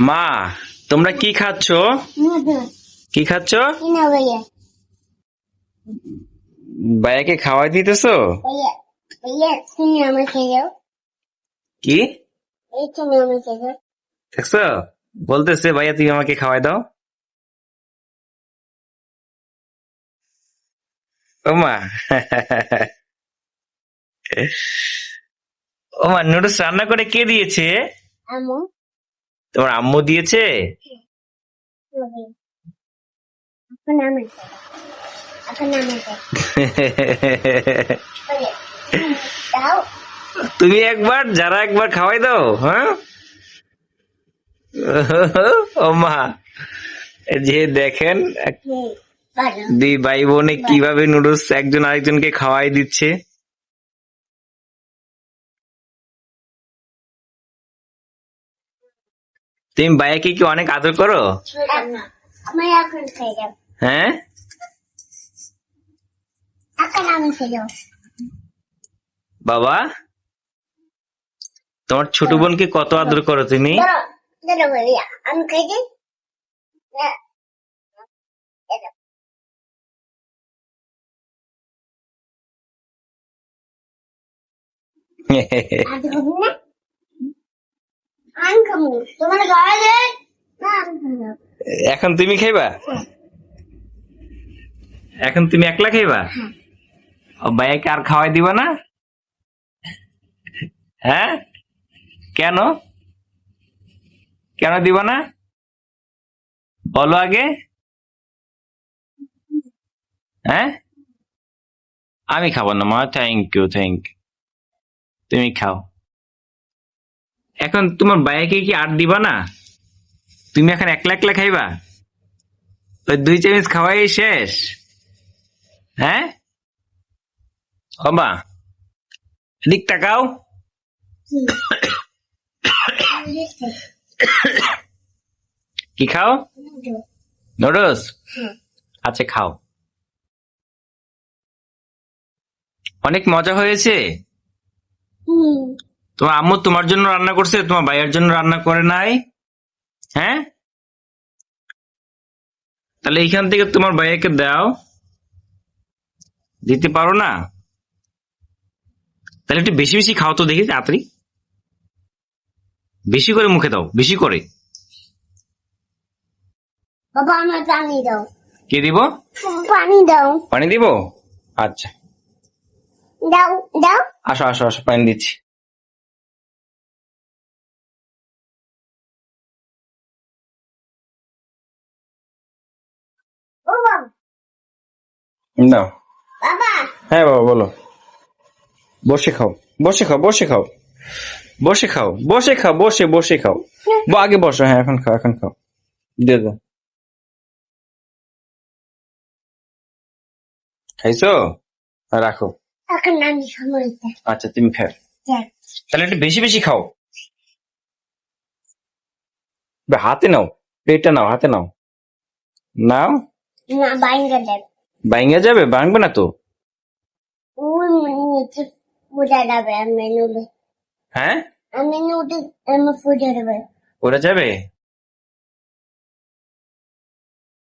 মা, তোমরা কি খাচ্ছ? কি খাচ্ছ? ভাইয়াকে খাওয়াই দিতেছো? কি দেখছো? বলতেছে ভাইয়া তুমি আমাকে খাওয়াই দাও। ও মা ও মা, নুডলস রান্না করে কে দিয়েছে? তোমার আম্মু দিয়েছে? তুমি একবার, যারা একবার খাওয়াই দাও। হ্যাঁ ও মা, এই যে দেখেন দুই ভাই বোনে কিভাবে নুডলস একজন আরেকজনকে খাওয়াই দিচ্ছে। তুমি ভাইয়াকে কি অনেক আদর করো? হ্যাঁ, বাবা তোমার ছোট বোনকে কত আদর করো তুমি? এখন তুমি খাইবা? এখন তুমি একলা খাইবা? ভাইয়াকে আর খাওয়াই দিবা না? হ্যাঁ, কেন? কেন দিবা না বলো আগে। হ্যাঁ, আমি খাবো না মা, থ্যাংক ইউ থ্যাংক ইউ, তুমি খাও। এখন তোমার ভাইয়াকে কি আর দিবা না? তুমি এখন একলা একলা খাইবা? ওই 2 চামচ খাওয়াই শেষ? হ্যাঁ, ও মা, এদিক তাকাও। কি খাও? নুডলস? আচ্ছা খাও। অনেক মজা হয়েছে। তোমার আম্মু তোমার জন্য রান্না করছে, তোমার ভাইয়ের জন্য রান্না করে নাই? হ্যাঁ, তাহলে এইখান থেকে তোমার ভাইয়াকে দাও। দিতে পারো না? তাহলে একটু বেশি বেশি খাও তো, দেখি তাড়াতাড়ি বেশি করে মুখে দাও, বেশি করে। বাবা আমার পানি দাও। কে দিব? পানি দাও। পানি দিব? আচ্ছা, দাও দাও। আসো আসো আসো, পানি দিচ্ছি। ও বাবা। নাও। বাবা। হ্যাঁ বাবা বলো। বসে খাও, বসে খাও, বসে খাও, বসে খাও, বসে খাও, বসে বসে খাও। আগে বসো, হ্যাঁ এখন খাও, এখন খাও। দিয়ে দাও। খাইছো? রাখো। এখন আমি সময় দিই। আচ্ছা তুমি খাও, তাহলে একটু বেশি বেশি খাও। হাতে নাও, প্লেটটা নাও, হাতে নাও। নাও। না বাইঙ্গা দেব। ভাঙা যাবে? ভাঙবে না তো। ওই নিচে পড়ে যাবে আমি নুডল। হ্যাঁ, আমি নুডল আমি পড়ে যাবে। ওরা যাবে?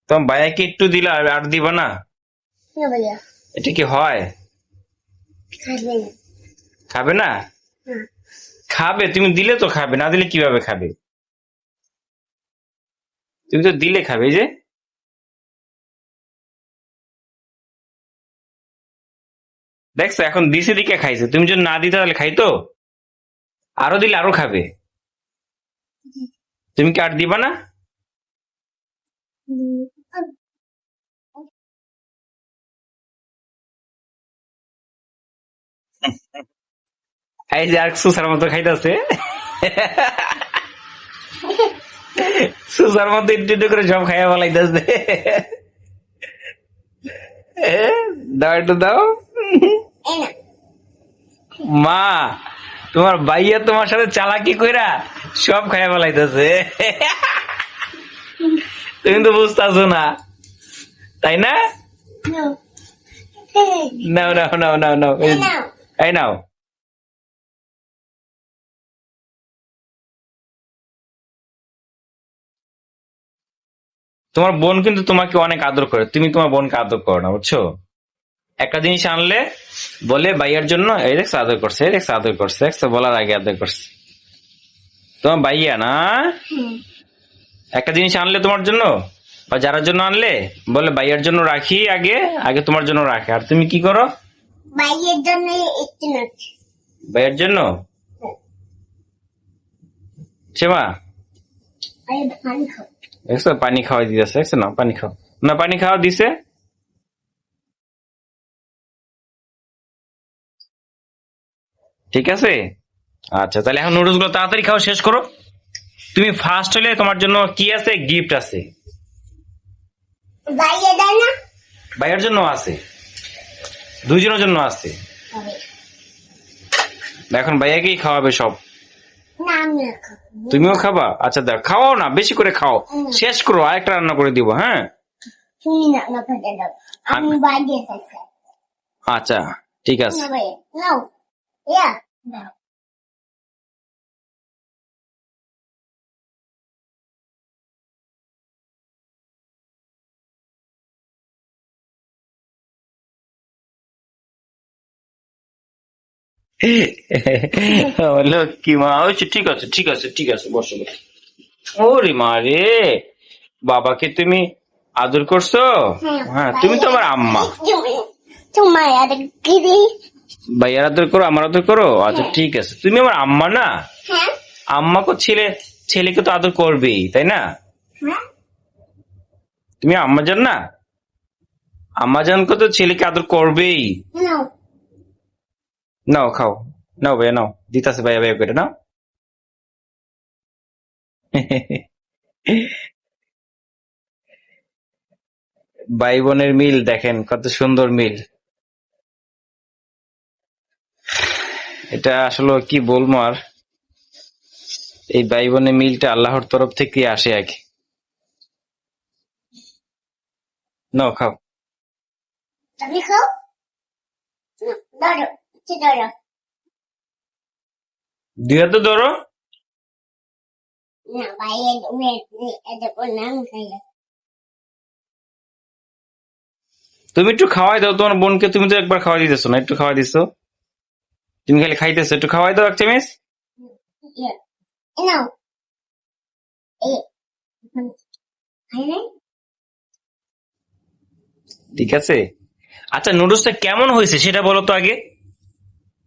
তোমার ভাইয়াকে একটু দিলা, আর দিবা না? না ভাইয়া। এটা কি হয়? খাবে না। খাবে না? হুম। খাবে, তুমি দিলে তো খাবে, না দিলে কিভাবে খাবে? তুমি তো দিলে খাবে। এই যে দেখছো, এখন দিছে দিকে খাইছে। তুমি যদি না দিতে তাহলে খাইতো? আরো দিলে আরো খাবে। তুমি কি আর দিবা না? এই যে আর সুসার মতো খাইতেছে। সুসার মতো একটু একটু করে সব খাইয়া বলাইতেছে। দাও একটু দাও। এই না। মা, তোমার ভাইয়া তোমার সাথে চালাকি কইরা সব খাইয়া বলাইতেছে। তুমি তো বুঝতেছো না, তাই না? No. নাও নাও নাও নাও নাও, নাও। এই নাও। তোমার বোন কিন্তু তোমাকে অনেক আদর করে, তুমি তোমার বোনকে আদর করো না, বুঝছো? একটা জিনিস আনলে বলে ভাইয়ার জন্য, এই দেখছো আদর করছে, এই দেখছো আদর করছে, দেখছো বলার আগে আদর করছে। তোমার ভাইয়া না, হুম। একটা জিনিস আনলে তোমার জন্য বা যার জন্য আনলে বলে ভাইয়ার জন্য রাখি, আগে আগে তোমার জন্য রাখে। আর তুমি কি করো? বাইরের জন্য একটু নোট। ভাইয়ের জন্য সেবা, আরে ভালো খাও। দেখছো পানি খাওয়াই দিতেছে, দেখছো না? পানি খাও না, পানি খাওয়া দিছে। ঠিক আছে, আচ্ছা তাহলে এখন নুডলস গুলো তাড়াতাড়ি খাওয়া শেষ করো। তুমি ফার্স্ট হলে তোমার জন্য কি আছে, গিফট আছে। বাইরে দেয় না? ভাইয়ের জন্য আছে, দুইজনের জন্য আছে। হবে। এখন ভাইয়াকেই খাওয়াবে সব। না আমি খাবো। তুমিও খাবা? আচ্ছা দেখ, খাওয়াও না, বেশি করে খাও, শেষ করো, আরেকটা রান্না করে দিব। হ্যাঁ তুমি না না খেতে দাও। আমি বাইরে খাইছি। আচ্ছা ঠিক আছে। না বাইরে। নাও। ইয়া। দাও। আমার লক্ষ্মী মা হয়েছে, ঠিক আছে ঠিক আছে ঠিক আছে, বসো বসো। ওরে মা রে, বাবাকে তুমি আদর করছো? হ্যাঁ, তুমি তো আমার আম্মা। তোমার আর দিদি। ভাইয়ার আদর করো, আমার আদর করো। আচ্ছা ঠিক আছে, তুমি আমার আম্মা না? হ্যাঁ। আম্মাকে ছেলেকে তো আদর করবেই, তাই না? হ্যাঁ। তুমি আম্মা জান না? আম্মা জানকে তো ছেলেকে আদর করবেই। নাও। নাও খাও, নাও ভাইয়া নাও, দিতাছে ভাইয়া ভাইয়া করে নাও। ভাই বোনের মিল দেখেন, কত সুন্দর মিল। এটা আসলে কি বলবো আর, এই ভাই বোনের মিলটা আল্লাহর তরফ থেকে আসে আগে। নাও খাও, তুমি খাও। ধরো। ধরো। দুই হাতে ধরো। না বাইরে এটা নাম খাইলে। তুমি একটু খাওয়াই দাও তোমার বোনকে, তুমি তো একবার খাওয়াই দিতেছো না, একটু খাওয়াই দিছো। তুমি খালি খাইতেছো, একটু খাওয়াই দাও এক চামচ। ইয়া। নাও। এ। খাই নাই? ঠিক আছে। আচ্ছা নুডলসটা কেমন হয়েছে সেটা বলো তো আগে।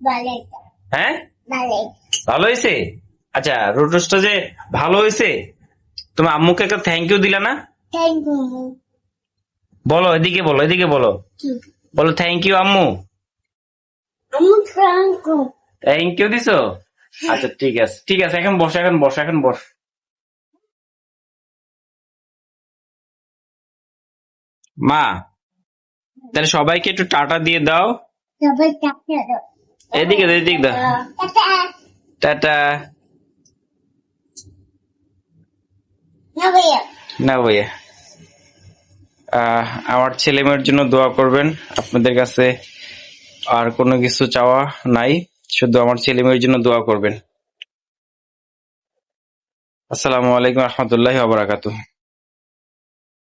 ভালো। হ্যাঁ ভালো। ভালো হয়েছে। আচ্ছা নুডলসটা যে ভালো হয়েছে, তুমি আম্মুকে একটা থ্যাংক ইউ দিলা না? Thank you. বলো, এদিকে বলো, এদিকে বলো, বলো থ্যাংক ইউ আম্মু। আমি থ্যাংক ইউ। থ্যাংক ইউ দিছো? আচ্ছা ঠিক আছে ঠিক আছে, এখন বসো, এখন বসো, এখন বস। মা, তাহলে সবাইকে একটু টাটা দিয়ে দাও। সবাই চাকরি দাও। এদিকে দাও, এদিকে দাও। টাটা। টাটা। না ভাইয়া। না ভাইয়া, আমার ছেলে মেয়ের জন্য দোয়া করবেন। আপনাদের কাছে আর কোনো কিছু চাওয়া নাই, শুধু আমার ছেলে মেয়ের জন্য দোয়া করবেন। আসসালামু আলাইকুম রহমতুল্লাহি ওয়া বারাকাতুহু।